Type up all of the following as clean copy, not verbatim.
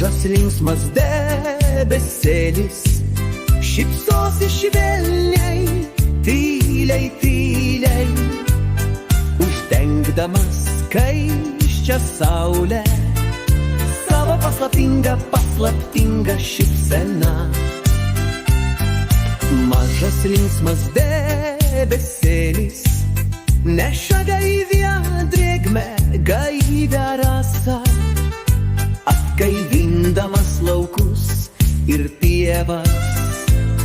Mažas linksmas debesėlis šypsosi švelniai, tyliai, tyliai, uždengdamas skaisčią saulę savo paslaptingą, paslaptingą šypseną. Mažas linksmas debesėlis neša gaivią drėgmę, gaivią rasą, atgaivindamas laukus ir pievas.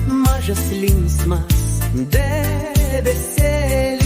Mažas linksmas debesėlis.